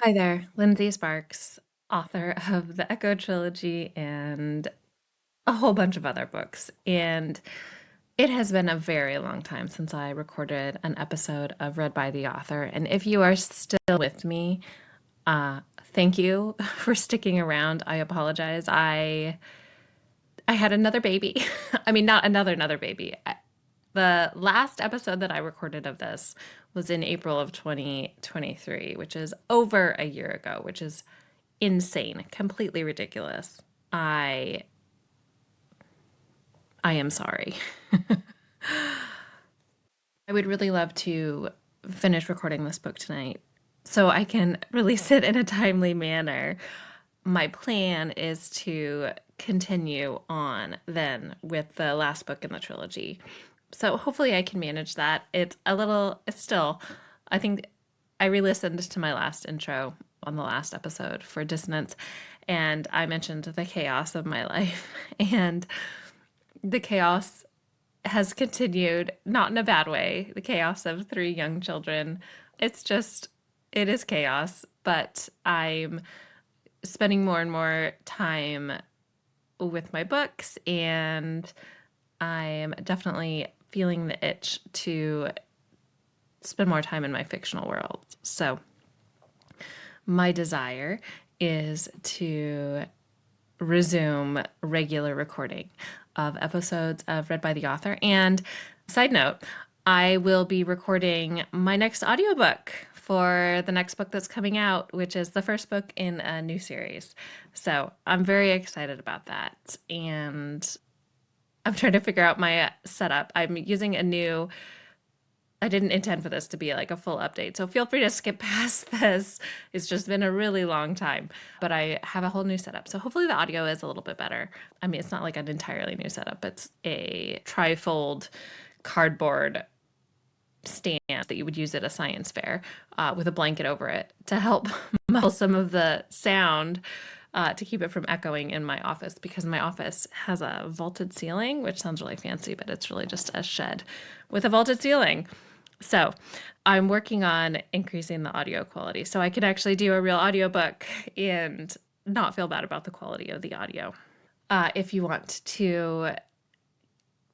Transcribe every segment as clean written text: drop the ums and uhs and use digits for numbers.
Hi there, Lindsey Sparks, author of the ECHO Trilogy and a whole bunch of other books. And it has been a very long time since I recorded an episode of Read by the Author. And if you are still with me, thank you for sticking around. I apologize. I had another baby. I mean, not another baby. The last episode that I recorded of this was in April of 2023, which is over a year ago, which is insane, completely ridiculous. I I am sorry. I would really love to finish recording this book tonight so I can release it in a timely manner. My plan is to continue on then with the last book in the trilogy. So hopefully I can manage that. It's still, I think I re listened to my last intro on the last episode for Dissonance, and I mentioned the chaos of my life. And the chaos has continued, not in a bad way, the chaos of three young children. It's just, it is chaos, but I'm spending more and more time with my books, and I'm definitely feeling the itch to spend more time in my fictional worlds. So, my desire is to resume regular recording of episodes of Read by the Author. And side note, I will be recording my next audiobook for the next book that's coming out, which is the first book in a new series. So I'm very excited about that. And I'm trying to figure out my setup. I'm using a new I didn't intend for this to be like a full update. So feel free to skip past this. It's just been a really long time, but I have a whole new setup. So hopefully the audio is a little bit better. I mean, it's not like an entirely new setup. It's a trifold cardboard stand that you would use at a science fair with a blanket over it to help muffle some of the sound to keep it from echoing in my office, because my office has a vaulted ceiling, which sounds really fancy, but it's really just a shed with a vaulted ceiling. So I'm working on increasing the audio quality so I can actually do a real audiobook and not feel bad about the quality of the audio. If you want to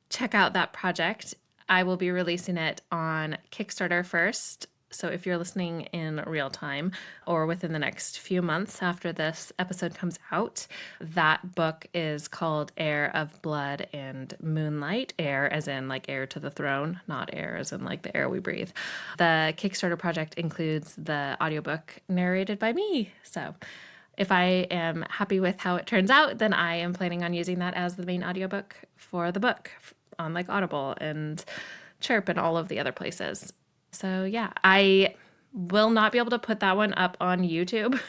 check out that project, I will be releasing it on Kickstarter first. So if you're listening in real time or within the next few months after this episode comes out, that book is called Heir of Blood and Moonlight. Heir as in like heir to the throne, not air as in like the air we breathe. The Kickstarter project includes the audiobook narrated by me. So if I am happy with how it turns out, then I am planning on using that as the main audiobook for the book on like Audible and Chirp and all of the other places. So yeah, I will not be able to put that one up on YouTube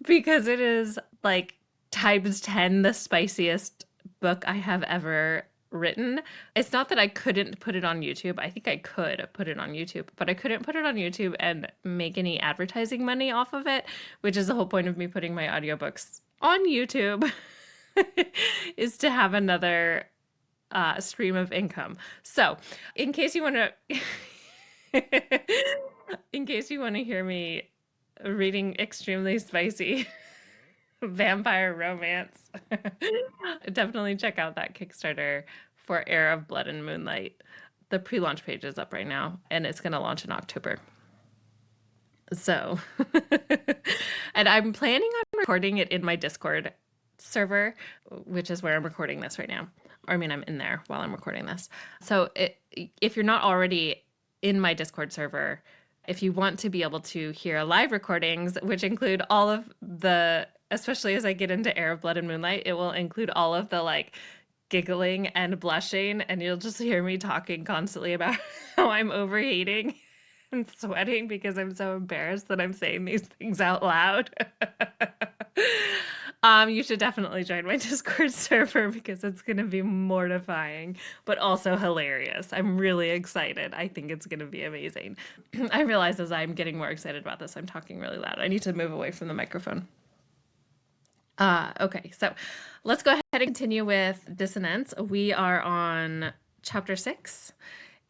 because it is like times 10 the spiciest book I have ever written. It's not that I couldn't put it on YouTube. I think I could put it on YouTube, but I couldn't put it on YouTube and make any advertising money off of it, which is the whole point of me putting my audiobooks on YouTube is to have another stream of income. So, in case you want to, in case you want to hear me reading extremely spicy vampire romance, definitely check out that Kickstarter for Heir of Blood and Moonlight. The pre-launch page is up right now, and it's going to launch in October. So, and I'm planning on recording it in my Discord server, which is where I'm recording this right now. Or I mean, I'm in there while I'm recording this. So if you're not already in my Discord server, if you want to be able to hear live recordings, which include all of the, especially as I get into Heir of Blood and Moonlight, it will include all of the like giggling and blushing, and you'll just hear me talking constantly about how I'm overheating and sweating because I'm so embarrassed that I'm saying these things out loud. You should definitely join my Discord server because it's going to be mortifying, but also hilarious. I'm really excited. I think it's going to be amazing. I realize as I'm getting more excited about this, I'm talking really loud. I need to move away from the microphone. Okay, so let's go ahead and continue with Dissonance. We are on chapter 6,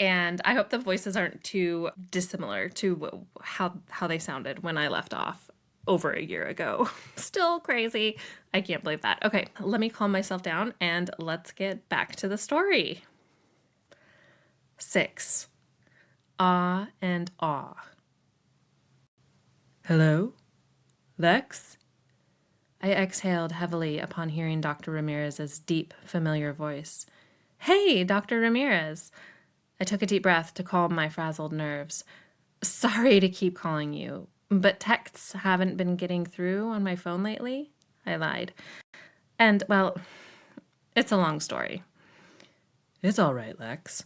And I hope the voices aren't too dissimilar to how they sounded when I left off over a year ago. Still crazy. I can't believe that. Okay, let me calm myself down and let's get back to the story. 6. Ah and awe. Hello? Lex? I exhaled heavily upon hearing Dr. Ramirez's deep, familiar voice. Hey, Dr. Ramirez. I took a deep breath to calm my frazzled nerves. Sorry to keep calling you, but texts haven't been getting through on my phone lately, I lied. And, well, it's a long story. It's all right, Lex.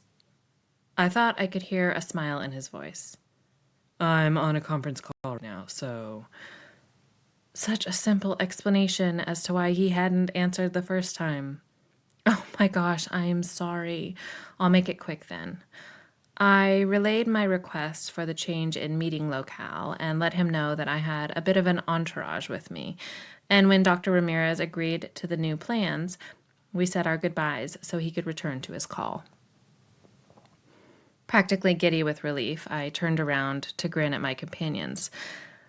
I thought I could hear a smile in his voice. I'm on a conference call right now, so... Such a simple explanation as to why he hadn't answered the first time. Oh my gosh, I am sorry. I'll make it quick then. I relayed my request for the change in meeting locale and let him know that I had a bit of an entourage with me. And when Dr. Ramirez agreed to the new plans, we said our goodbyes so he could return to his call. Practically giddy with relief, I turned around to grin at my companions.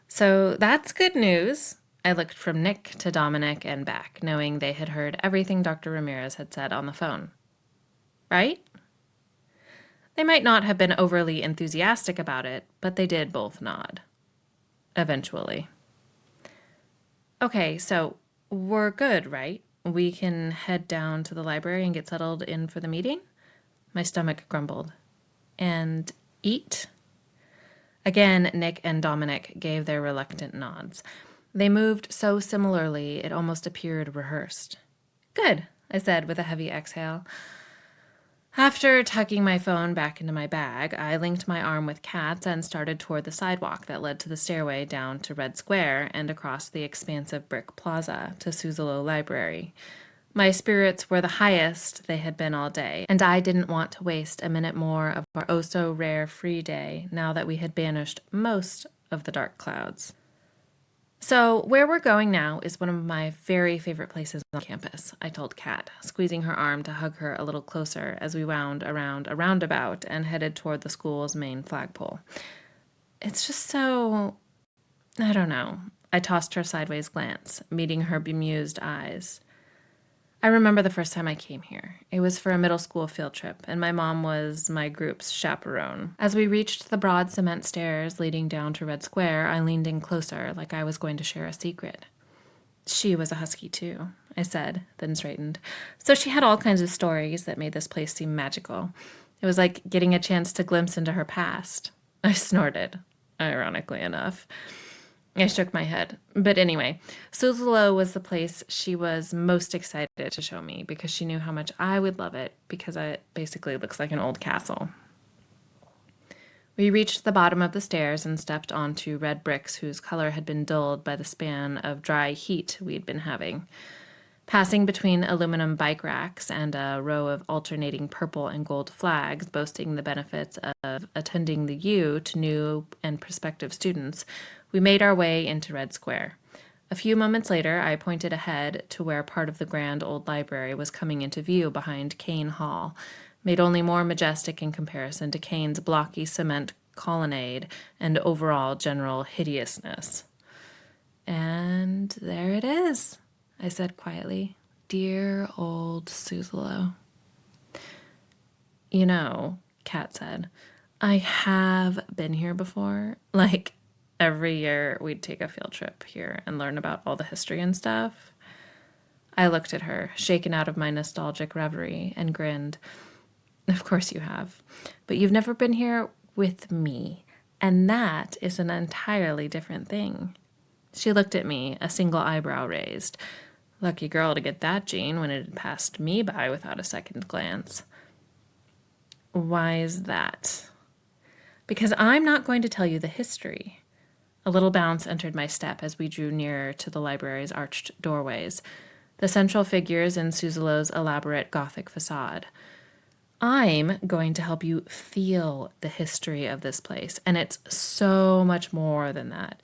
So that's good news. I looked from Nick to Dominic and back, knowing they had heard everything Dr. Ramirez had said on the phone. Right? They might not have been overly enthusiastic about it, but they did both nod. Eventually. Okay, so we're good, right? We can head down to the library and get settled in for the meeting? My stomach grumbled. And eat? Again, Nick and Dominic gave their reluctant nods. They moved so similarly it almost appeared rehearsed. Good, I said with a heavy exhale. After tucking my phone back into my bag, I linked my arm with Kat's and started toward the sidewalk that led to the stairway down to Red Square and across the expansive brick plaza to Suzzallo Library. My spirits were the highest they had been all day, and I didn't want to waste a minute more of our oh-so-rare free day now that we had banished most of the dark clouds. So, where we're going now is one of my very favorite places on campus, I told Kat, squeezing her arm to hug her a little closer as we wound around a roundabout and headed toward the school's main flagpole. It's just so... I don't know. I tossed her a sideways glance, meeting her bemused eyes. I remember the first time I came here. It was for a middle school field trip, and my mom was my group's chaperone. As we reached the broad cement stairs leading down to Red Square, I leaned in closer, like I was going to share a secret. She was a husky, too, I said, then straightened. So she had all kinds of stories that made this place seem magical. It was like getting a chance to glimpse into her past. I snorted, ironically enough. I shook my head. But anyway, Suzzallo was the place she was most excited to show me because she knew how much I would love it because it basically looks like an old castle. We reached the bottom of the stairs and stepped onto red bricks whose color had been dulled by the span of dry heat we'd been having. Passing between aluminum bike racks and a row of alternating purple and gold flags boasting the benefits of attending the U to new and prospective students, we made our way into Red Square. A few moments later, I pointed ahead to where part of the grand old library was coming into view behind Kane Hall, made only more majestic in comparison to Kane's blocky cement colonnade and overall general hideousness. And there it is, I said quietly. Dear old Suzzallo. You know, Kat said, I have been here before. Like, every year we'd take a field trip here and learn about all the history and stuff. I looked at her, shaken out of my nostalgic reverie, and grinned. Of course you have. But you've never been here with me, and that is an entirely different thing. She looked at me, a single eyebrow raised. Lucky girl to get that gene when it had passed me by without a second glance. Why is that? Because I'm not going to tell you the history. A little bounce entered my step as we drew nearer to the library's arched doorways, the central figures in Suzzallo's elaborate Gothic facade. I'm going to help you feel the history of this place, and it's so much more than that.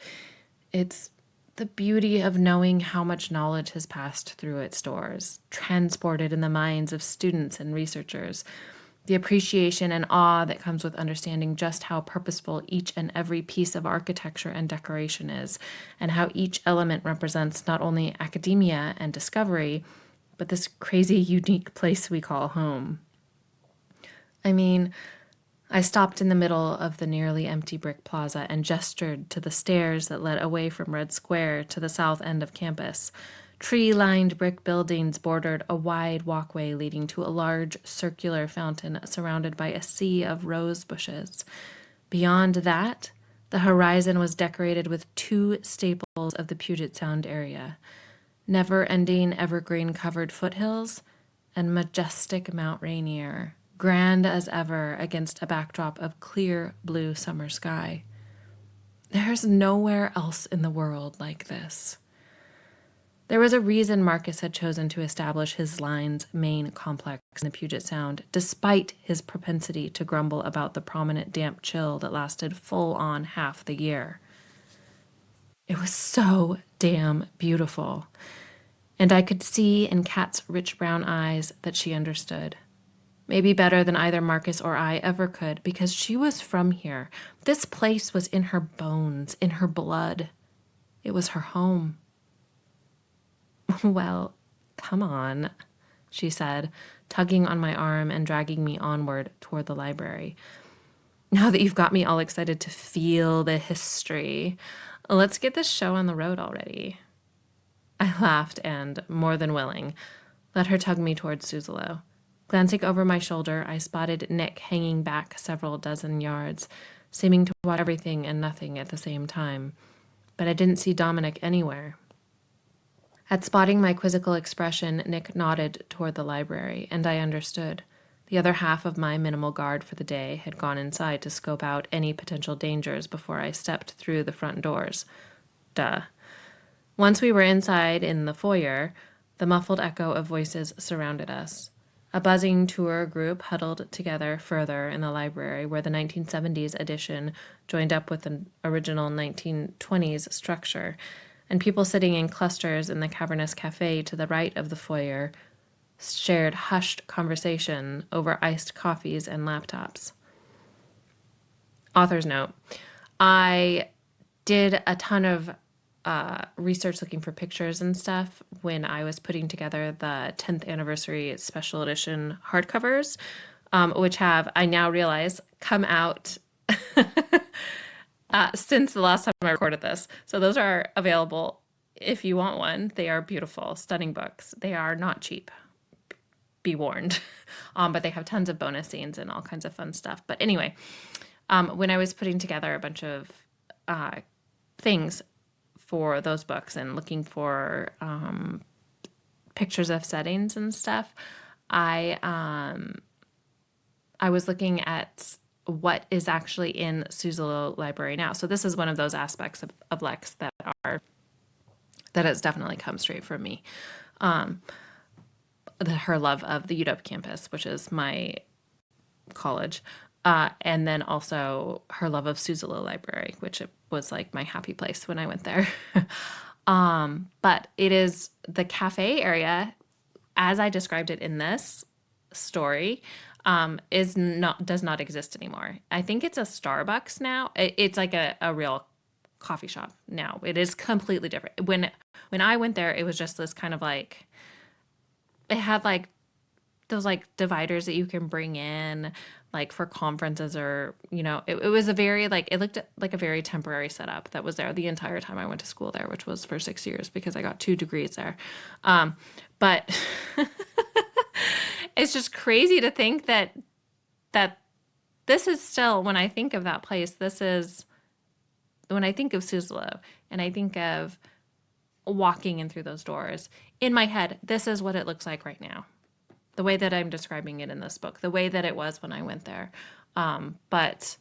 It's the beauty of knowing how much knowledge has passed through its doors, transported in the minds of students and researchers, The appreciation and awe that comes with understanding just how purposeful each and every piece of architecture and decoration is, and how each element represents not only academia and discovery, but this crazy, unique place we call home. I mean, I stopped in the middle of the nearly empty brick plaza and gestured to the stairs that led away from Red Square to the south end of campus. Tree-lined brick buildings bordered a wide walkway leading to a large circular fountain surrounded by a sea of rose bushes. Beyond that, the horizon was decorated with two staples of the Puget Sound area: never-ending evergreen-covered foothills and majestic Mount Rainier, grand as ever against a backdrop of clear blue summer sky. There's nowhere else in the world like this. There was a reason Marcus had chosen to establish his line's main complex in the Puget Sound, despite his propensity to grumble about the prominent damp chill that lasted full on half the year. It was so damn beautiful, and I could see in Kat's rich brown eyes that she understood. Maybe better than either Marcus or I ever could, because she was from here. This place was in her bones, in her blood. It was her home. Well, come on, she said, tugging on my arm and dragging me onward toward the library. Now that you've got me all excited to feel the history, let's get this show on the road already. I laughed and, more than willing, let her tug me toward Suzzallo. Glancing over my shoulder, I spotted Nick hanging back several dozen yards, seeming to watch everything and nothing at the same time. But I didn't see Dominic anywhere. At spotting my quizzical expression, Nick nodded toward the library, and I understood. The other half of my minimal guard for the day had gone inside to scope out any potential dangers before I stepped through the front doors. Duh. Once we were inside in the foyer, the muffled echo of voices surrounded us. A buzzing tour group huddled together further in the library where the 1970s edition joined up with an original 1920s structure, and people sitting in clusters in the cavernous cafe to the right of the foyer shared hushed conversation over iced coffees and laptops. Author's note: I did a ton of research looking for pictures and stuff when I was putting together the 10th anniversary special edition hardcovers, which have, I now realize, come out since the last time I recorded this. So those are available if you want one. They are beautiful, stunning books. They are not cheap, be warned. But they have tons of bonus scenes and all kinds of fun stuff. But anyway, when I was putting together a bunch of things for those books and looking for pictures of settings and stuff, I was looking at what is actually in Suzzallo Library now. So this is one of those aspects of Lex that has definitely come straight from me. Her love of the UW campus, which is my college, and then also her love of Suzzallo Library, which was like my happy place when I went there. But it is the cafe area, as I described it in this story, does not exist anymore. I think it's a Starbucks now. It's like a real coffee shop now. It is completely different. When I went there, it was just this kind of like, it had like those like dividers that you can bring in like for conferences, or it was a very like, it looked like a very temporary setup that was there the entire time I went to school there, which was for 6 years because I got 2 degrees there. But it's just crazy to think that this is still, when I think of that place, this is when I think of Suzzallo and I think of walking in through those doors, in my head, this is what it looks like right now. The way that I'm describing it in this book, the way that it was when I went there. But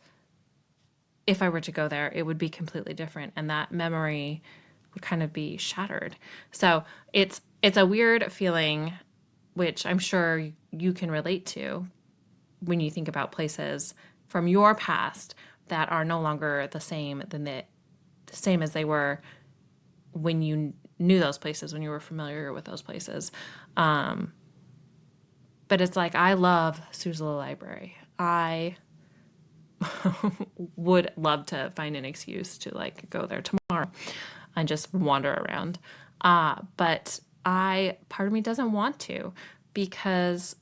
if I were to go there, it would be completely different, and that memory would kind of be shattered. So it's a weird feeling, which I'm sure you can relate to when you think about places from your past that are no longer the same as they were when you knew those places, when you were familiar with those places. But it's like, I love Suzela Library. I would love to find an excuse to like go there tomorrow and just wander around. But part of me doesn't want to because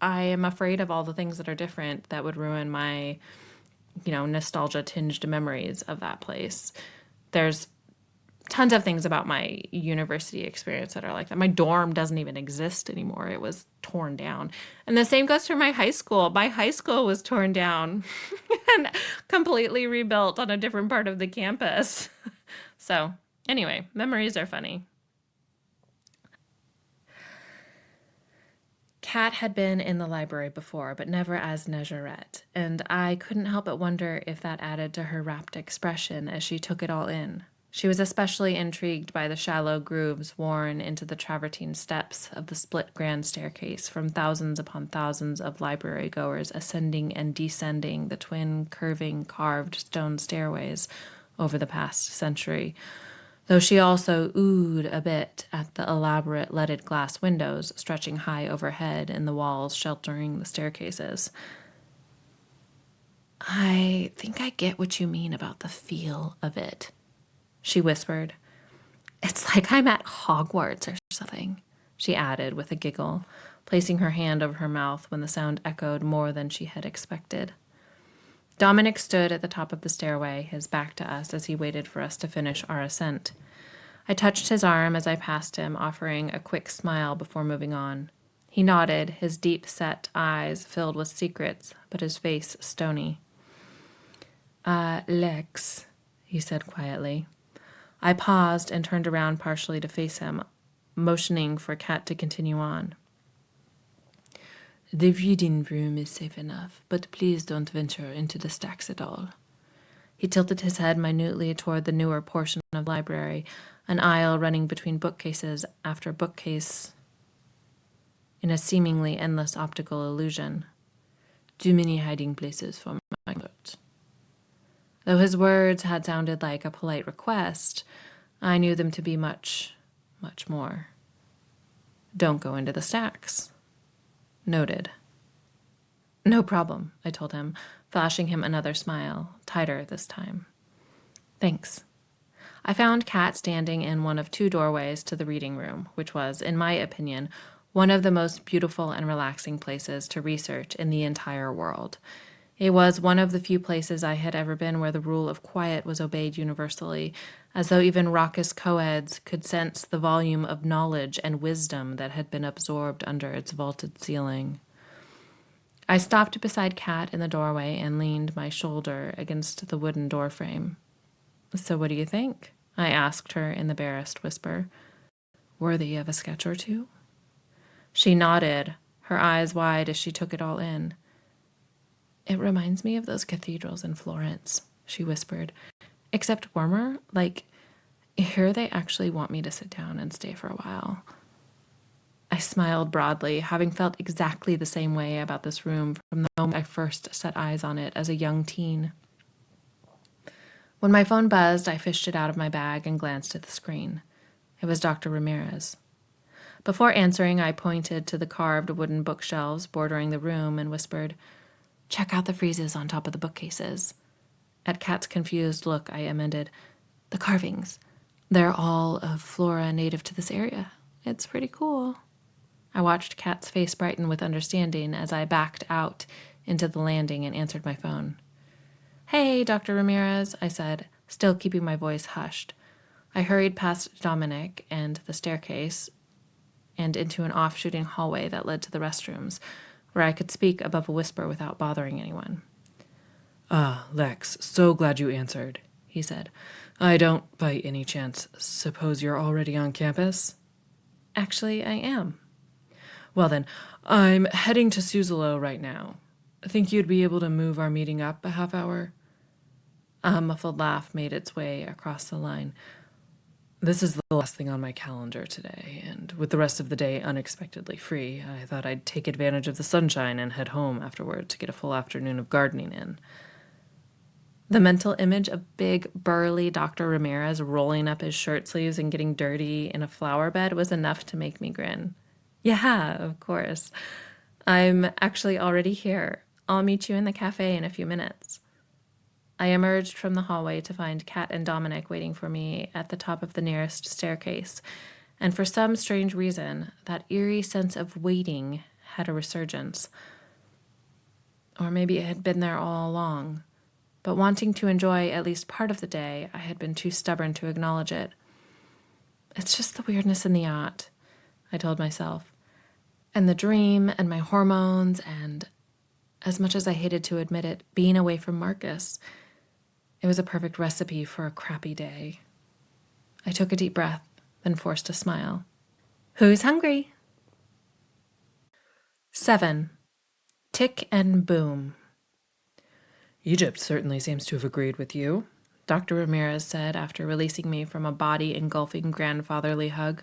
I am afraid of all the things that are different that would ruin my, nostalgia tinged memories of that place. There's tons of things about my university experience that are like that. My dorm doesn't even exist anymore. It was torn down. And the same goes for my high school. My high school was torn down and completely rebuilt on a different part of the campus. So, anyway, memories are funny. Kat had been in the library before, but never as Nejeret, and I couldn't help but wonder if that added to her rapt expression as she took it all in. She was especially intrigued by the shallow grooves worn into the travertine steps of the split grand staircase from thousands upon thousands of library goers ascending and descending the twin curving carved stone stairways over the past century, though she also oohed a bit at the elaborate leaded glass windows stretching high overhead in the walls sheltering the staircases. I think I get what you mean about the feel of it, she whispered. It's like I'm at Hogwarts or something, she added with a giggle, placing her hand over her mouth when the sound echoed more than she had expected. Dominic stood at the top of the stairway, his back to us as he waited for us to finish our ascent. I touched his arm as I passed him, offering a quick smile before moving on. He nodded, his deep-set eyes filled with secrets, but his face stony. Lex, he said quietly. I paused and turned around partially to face him, motioning for Kat to continue on. The reading room is safe enough, but please don't venture into the stacks at all. He tilted his head minutely toward the newer portion of the library, an aisle running between bookcases after bookcase in a seemingly endless optical illusion. Too many hiding places for my comfort. Though his words had sounded like a polite request, I knew them to be much, much more. Don't go into the stacks. Noted. No problem, I told him, flashing him another smile, tighter this time. Thanks. I found Kat standing in one of two doorways to the reading room, which was, in my opinion, one of the most beautiful and relaxing places to research in the entire world. It was one of the few places I had ever been where the rule of quiet was obeyed universally, as though even raucous co-eds could sense the volume of knowledge and wisdom that had been absorbed under its vaulted ceiling. I stopped beside Kat in the doorway and leaned my shoulder against the wooden doorframe. So what do you think? I asked her in the barest whisper. Worthy of a sketch or two? She nodded, her eyes wide as she took it all in. It reminds me of those cathedrals in Florence, she whispered. Except warmer, like, here they actually want me to sit down and stay for a while. I smiled broadly, having felt exactly the same way about this room from the moment I first set eyes on it as a young teen. When my phone buzzed, I fished it out of my bag and glanced at the screen. It was Dr. Ramirez. Before answering, I pointed to the carved wooden bookshelves bordering the room and whispered, Check out the friezes on top of the bookcases. At Kat's confused look, I amended, The carvings. They're all of flora native to this area. It's pretty cool. I watched Kat's face brighten with understanding as I backed out into the landing and answered my phone. Hey, Dr. Ramirez, I said, still keeping my voice hushed. I hurried past Dominic and the staircase and into an off-shooting hallway that led to the restrooms, where I could speak above a whisper without bothering anyone. Lex, so glad you answered, he said. I don't, by any chance, suppose you're already on campus? Actually, I am. Well then, I'm heading to Suzelo right now. Think you'd be able to move our meeting up a half hour? A muffled laugh made its way across the line. This is the last thing on my calendar today, and with the rest of the day unexpectedly free, I thought I'd take advantage of the sunshine and head home afterward to get a full afternoon of gardening in. The mental image of big, burly Dr. Ramirez rolling up his shirt sleeves and getting dirty in a flower bed was enough to make me grin. Yeah, of course. I'm actually already here. I'll meet you in the cafe in a few minutes. I emerged from the hallway to find Kat and Dominic waiting for me at the top of the nearest staircase, and for some strange reason, that eerie sense of waiting had a resurgence. Or maybe it had been there all along, but wanting to enjoy at least part of the day, I had been too stubborn to acknowledge it. It's just the weirdness in the yacht, I told myself, and the dream and my hormones and, as much as I hated to admit it, being away from Marcus. It was a perfect recipe for a crappy day. I took a deep breath, then forced a smile. Who's hungry? 7. Tick and boom. Egypt certainly seems to have agreed with you, Dr. Ramirez said after releasing me from a body-engulfing grandfatherly hug.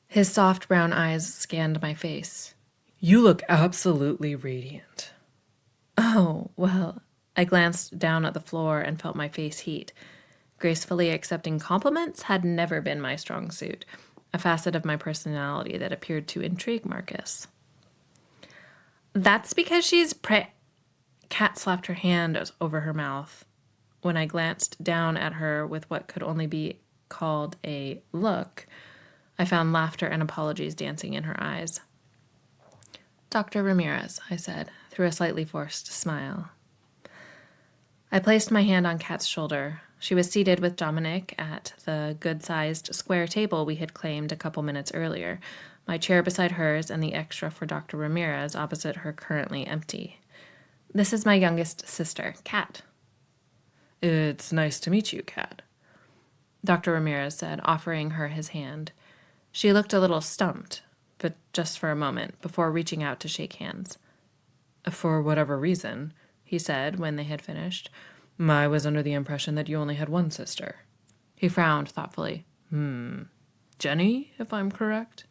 His soft brown eyes scanned my face. You look absolutely radiant. Oh, well, I glanced down at the floor and felt my face heat. Gracefully accepting compliments had never been my strong suit, a facet of my personality that appeared to intrigue Marcus. That's because she's Kat slapped her hand over her mouth. When I glanced down at her with what could only be called a look, I found laughter and apologies dancing in her eyes. Dr. Ramirez, I said, through a slightly forced smile. I placed my hand on Kat's shoulder. She was seated with Dominic at the good-sized square table we had claimed a couple minutes earlier, my chair beside hers and the extra for Dr. Ramirez opposite her currently empty. This is my youngest sister, Kat. It's nice to meet you, Kat, Dr. Ramirez said, offering her his hand. She looked a little stumped, but just for a moment, before reaching out to shake hands. For whatever reason, he said when they had finished, I was under the impression that you only had one sister. He frowned thoughtfully. Jenny, if I'm correct?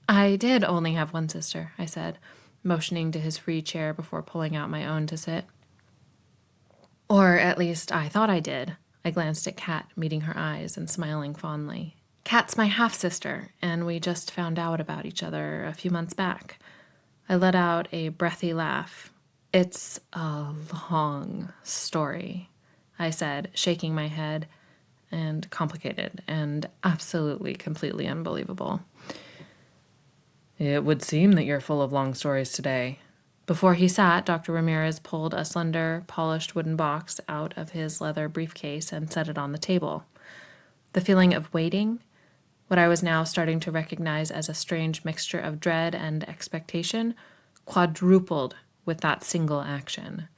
I did only have one sister, I said, motioning to his free chair before pulling out my own to sit. Or at least I thought I did. I glanced at Kat, meeting her eyes and smiling fondly. Kat's my half-sister, and we just found out about each other a few months back. I let out a breathy laugh. It's a long story, I said, shaking my head, and complicated, and absolutely, completely unbelievable. It would seem that you're full of long stories today. Before he sat, Dr. Ramirez pulled a slender, polished wooden box out of his leather briefcase and set it on the table. The feeling of waiting, what I was now starting to recognize as a strange mixture of dread and expectation, quadrupled with that single action.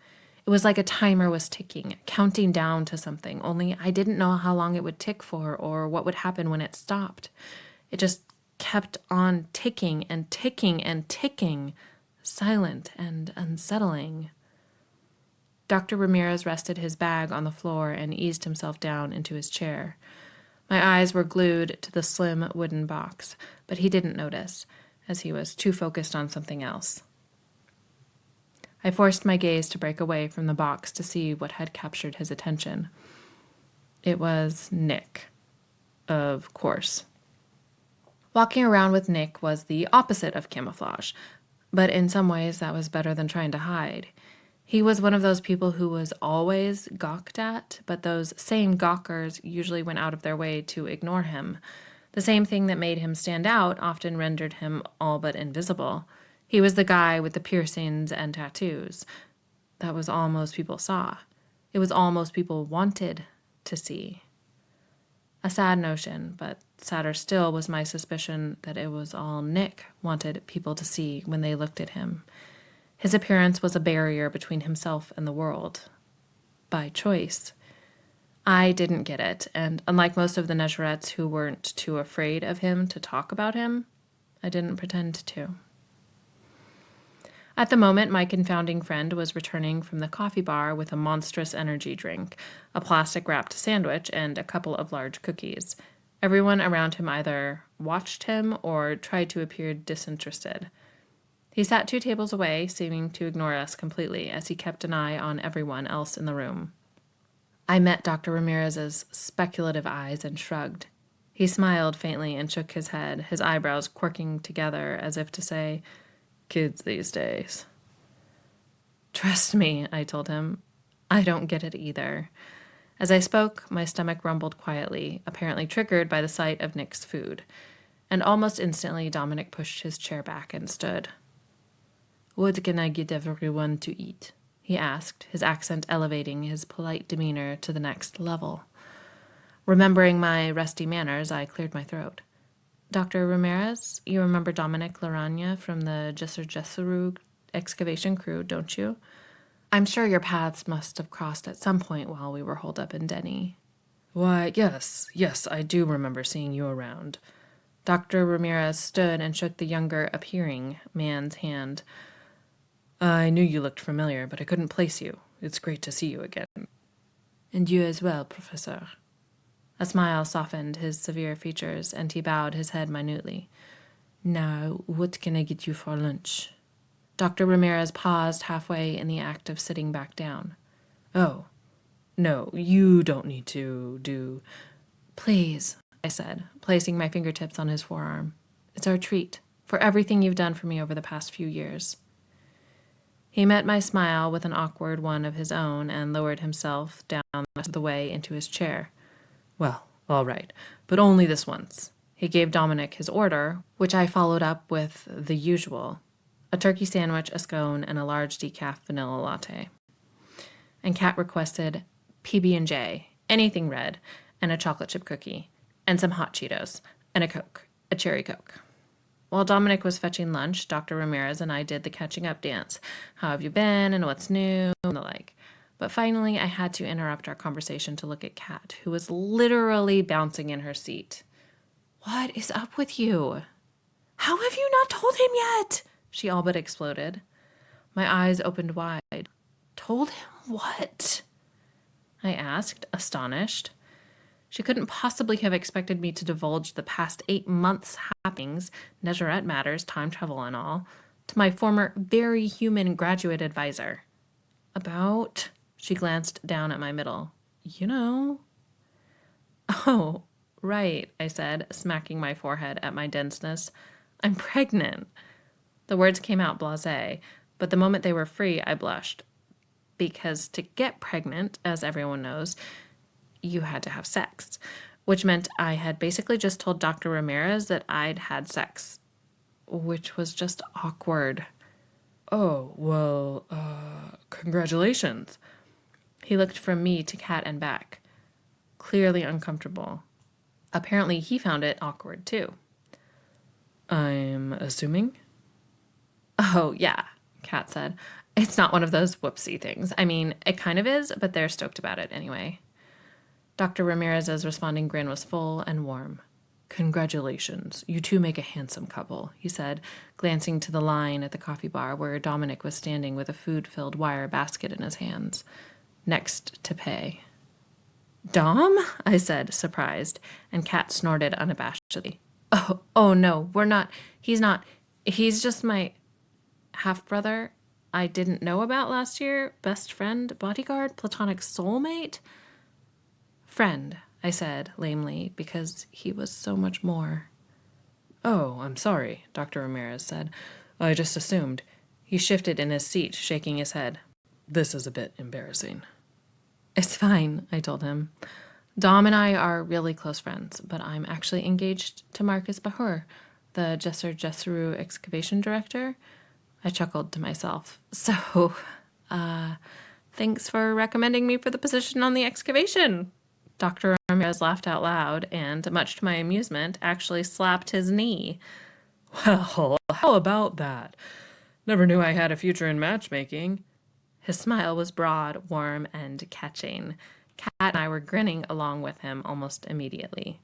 It was like a timer was ticking, counting down to something, only I didn't know how long it would tick for or what would happen when it stopped. It just kept on ticking and ticking and ticking, silent and unsettling. Dr. Ramirez rested his bag on the floor and eased himself down into his chair. My eyes were glued to the slim wooden box, but he didn't notice, as he was too focused on something else. I forced my gaze to break away from the box to see what had captured his attention. It was Nick, of course. Walking around with Nick was the opposite of camouflage, but in some ways that was better than trying to hide. He was one of those people who was always gawked at, but those same gawkers usually went out of their way to ignore him. The same thing that made him stand out often rendered him all but invisible. He was the guy with the piercings and tattoos. That was all most people saw. It was all most people wanted to see. A sad notion, but sadder still was my suspicion that it was all Nick wanted people to see when they looked at him. His appearance was a barrier between himself and the world. By choice. I didn't get it, and unlike most of the Nejerets who weren't too afraid of him to talk about him, I didn't pretend to. At the moment, my confounding friend was returning from the coffee bar with a monstrous energy drink, a plastic-wrapped sandwich, and a couple of large cookies. Everyone around him either watched him or tried to appear disinterested. He sat 2 tables away, seeming to ignore us completely, as he kept an eye on everyone else in the room. I met Dr. Ramirez's speculative eyes and shrugged. He smiled faintly and shook his head, his eyebrows quirking together as if to say, Kids these days. Trust me, I told him. I don't get it either. As I spoke, my stomach rumbled quietly, apparently triggered by the sight of Nick's food. And almost instantly, Dominic pushed his chair back and stood. What can I get everyone to eat? He asked, his accent elevating his polite demeanor to the next level. Remembering my rusty manners, I cleared my throat. Dr. Ramirez, you remember Dominic Laragna from the Jesser excavation crew, don't you? I'm sure your paths must have crossed at some point while we were holed up in Denny. Why, yes, I do remember seeing you around. Dr. Ramirez stood and shook the younger appearing man's hand. I knew you looked familiar, but I couldn't place you. It's great to see you again. And you as well, Professor. A smile softened his severe features, and he bowed his head minutely. Now, what can I get you for lunch? Dr. Ramirez paused halfway in the act of sitting back down. Oh, no, you don't need to do... Please, I said, placing my fingertips on his forearm. It's our treat, for everything you've done for me over the past few years. He met my smile with an awkward one of his own and lowered himself down the rest of the way into his chair. Well, all right, but only this once. He gave Dominic his order, which I followed up with the usual: a turkey sandwich, a scone, and a large decaf vanilla latte. And Kat requested PB&J, anything red, and a chocolate chip cookie, and some hot Cheetos, and a Coke, a cherry Coke. While Dominic was fetching lunch, Dr. Ramirez and I did the catching up dance. How have you been, and what's new, and the like. But finally, I had to interrupt our conversation to look at Kat, who was literally bouncing in her seat. What is up with you? How have you not told him yet? She all but exploded. My eyes opened wide. Told him what? I asked, astonished. She couldn't possibly have expected me to divulge the past 8 months' happenings, Nejerets matters, time travel and all, to my former very human graduate advisor. About... She glanced down at my middle. You know. Oh, right, I said, smacking my forehead at my denseness. I'm pregnant. The words came out blasé, but the moment they were free, I blushed. Because to get pregnant, as everyone knows, you had to have sex, which meant I had basically just told Dr. Ramirez that I'd had sex, which was just awkward. Oh, well, congratulations. He looked from me to Kat and back, clearly uncomfortable. Apparently he found it awkward too. I'm assuming? Oh, yeah, Kat said. It's not one of those whoopsie things. I mean, it kind of is, but they're stoked about it anyway. Dr. Ramirez's responding grin was full and warm. Congratulations. You two make a handsome couple, he said, glancing to the line at the coffee bar where Dominic was standing with a food-filled wire basket in his hands, next to pay. Dom? I said, surprised, and Kat snorted unabashedly. Oh no, we're not. He's not. He's just my half-brother I didn't know about last year, best friend, bodyguard, platonic soulmate. Friend, I said lamely, because he was so much more. Oh, I'm sorry, Dr. Ramirez said. I just assumed. He shifted in his seat, shaking his head. This is a bit embarrassing. It's fine, I told him. Dom and I are really close friends, but I'm actually engaged to Marcus Bahur, the Jesseru excavation director. I chuckled to myself. So, thanks for recommending me for the position on the excavation. Dr. Ramirez laughed out loud and, much to my amusement, actually slapped his knee. Well, how about that? Never knew I had a future in matchmaking. His smile was broad, warm, and catching. Kat and I were grinning along with him almost immediately.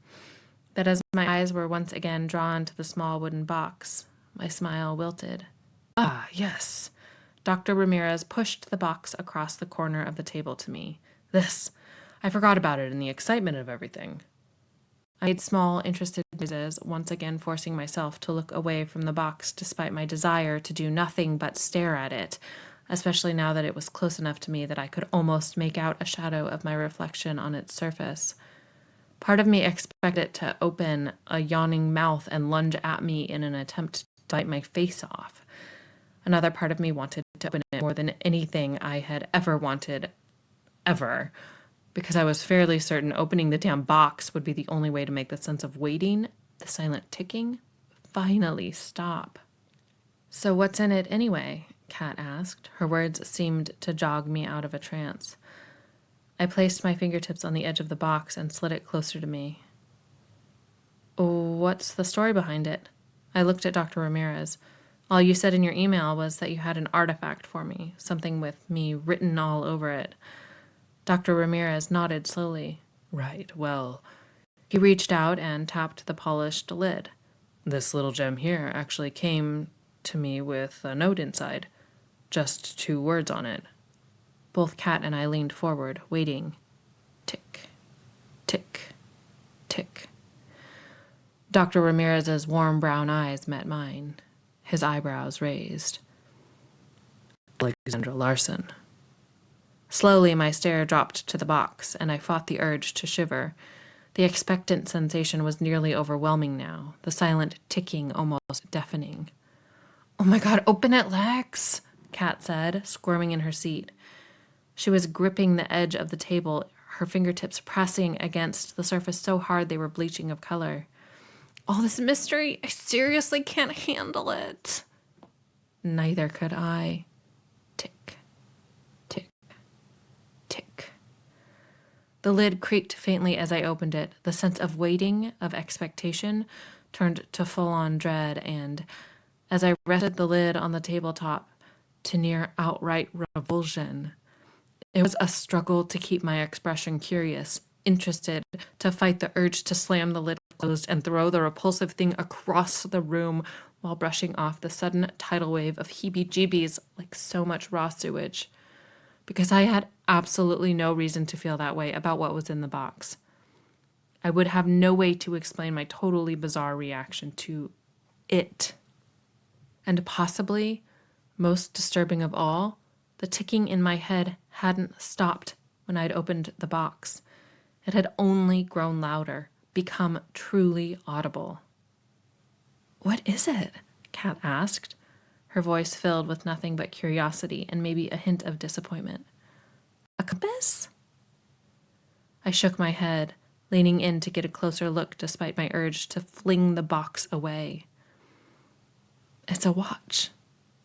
But as my eyes were once again drawn to the small wooden box, my smile wilted. Ah, yes. Dr. Ramirez pushed the box across the corner of the table to me. This. I forgot about it in the excitement of everything. I made small, interested noises, once again forcing myself to look away from the box despite my desire to do nothing but stare at it, especially now that it was close enough to me that I could almost make out a shadow of my reflection on its surface. Part of me expected it to open a yawning mouth and lunge at me in an attempt to bite my face off. Another part of me wanted to open it more than anything I had ever wanted, ever, because I was fairly certain opening the damn box would be the only way to make the sense of waiting, the silent ticking, finally stop. So what's in it anyway? Kat asked. Her words seemed to jog me out of a trance. I placed my fingertips on the edge of the box and slid it closer to me. What's the story behind it? I looked at Dr. Ramirez. All you said in your email was that you had an artifact for me, something with me written all over it. Dr. Ramirez nodded slowly. Right, well, he reached out and tapped the polished lid. This little gem here actually came to me with a note inside. Just 2 words on it. Both Kat and I leaned forward, waiting. Tick, tick, tick. Dr. Ramirez's warm brown eyes met mine, his eyebrows raised. Alexandra Larson. Slowly, my stare dropped to the box, and I fought the urge to shiver. The expectant sensation was nearly overwhelming now, the silent ticking almost deafening. Oh my God, open it, Lex, Kat said, squirming in her seat. She was gripping the edge of the table, her fingertips pressing against the surface so hard they were bleaching of color. All this mystery, I seriously can't handle it. Neither could I. Tick, tick, tick. The lid creaked faintly as I opened it. The sense of waiting, of expectation, turned to full-on dread, and as I rested the lid on the tabletop, to near outright revulsion. It was a struggle to keep my expression curious, interested, to fight the urge to slam the lid closed and throw the repulsive thing across the room while brushing off the sudden tidal wave of heebie-jeebies like so much raw sewage. Because I had absolutely no reason to feel that way about what was in the box. I would have no way to explain my totally bizarre reaction to it. And possibly, most disturbing of all, the ticking in my head hadn't stopped when I'd opened the box. It had only grown louder, become truly audible. What is it? Kat asked, her voice filled with nothing but curiosity and maybe a hint of disappointment. A compass? I shook my head, leaning in to get a closer look despite my urge to fling the box away. It's a watch.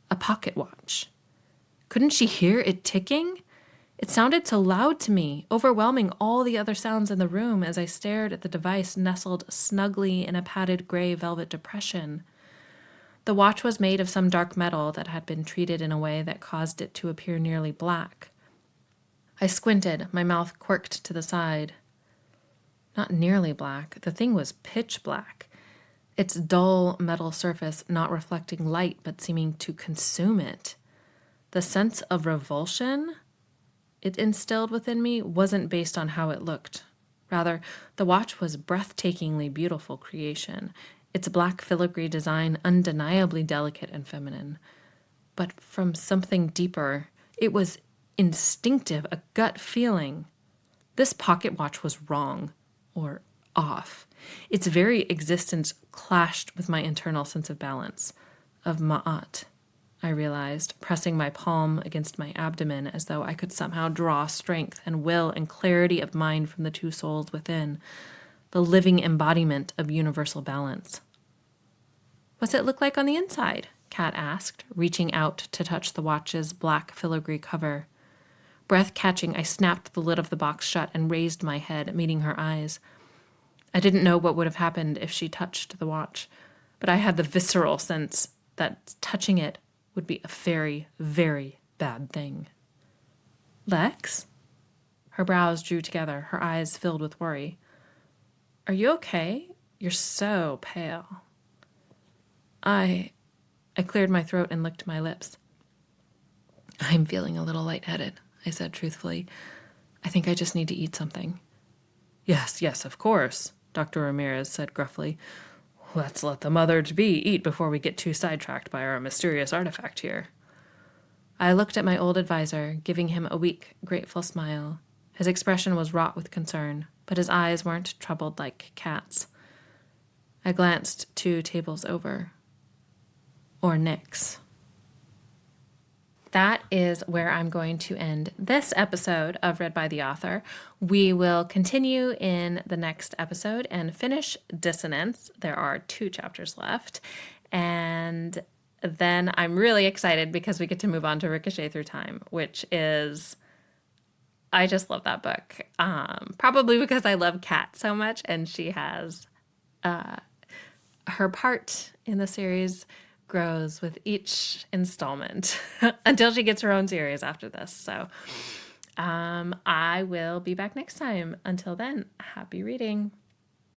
A pocket watch. Couldn't she hear it ticking? It sounded so loud to me, overwhelming all the other sounds in the room as I stared at the device nestled snugly in a padded gray velvet depression. The watch was made of some dark metal that had been treated in a way that caused it to appear nearly black. I squinted, my mouth quirked to the side. Not nearly black. The thing was pitch black. Its dull metal surface not reflecting light but seeming to consume it. The sense of revulsion it instilled within me wasn't based on how it looked. Rather, the watch was breathtakingly beautiful creation, its black filigree design undeniably delicate and feminine. But from something deeper, it was instinctive, a gut feeling. This pocket watch was wrong, or off. Its very existence clashed with my internal sense of balance, of ma'at. I realized, pressing my palm against my abdomen as though I could somehow draw strength and will and clarity of mind from the 2 souls within, the living embodiment of universal balance. What's it look like on the inside? Kat asked, reaching out to touch the watch's black filigree cover. Breath catching, I snapped the lid of the box shut and raised my head, meeting her eyes. I didn't know what would have happened if she touched the watch, but I had the visceral sense that touching it would be a very, very bad thing. Lex? Her brows drew together, her eyes filled with worry. Are you okay? You're so pale. I cleared my throat and licked my lips. I'm feeling a little lightheaded, I said truthfully. I think I just need to eat something. Yes, of course, Dr. Ramirez said gruffly. Let's let the mother-to-be eat before we get too sidetracked by our mysterious artifact here. I looked at my old advisor, giving him a weak, grateful smile. His expression was wrought with concern, but his eyes weren't troubled like Kat's. I glanced 2 tables over. Or Nick's. that is where I'm going to end this episode of Read by the Author. We will continue in the next episode and finish Dissonance. There are 2 chapters left. And then I'm really excited because we get to move on to Ricochet Through Time, which is, I just love that book. Probably because I love Kat so much, and she has her part in the series grows with each installment until she gets her own series after this. So I will be back next time. Until then, happy reading.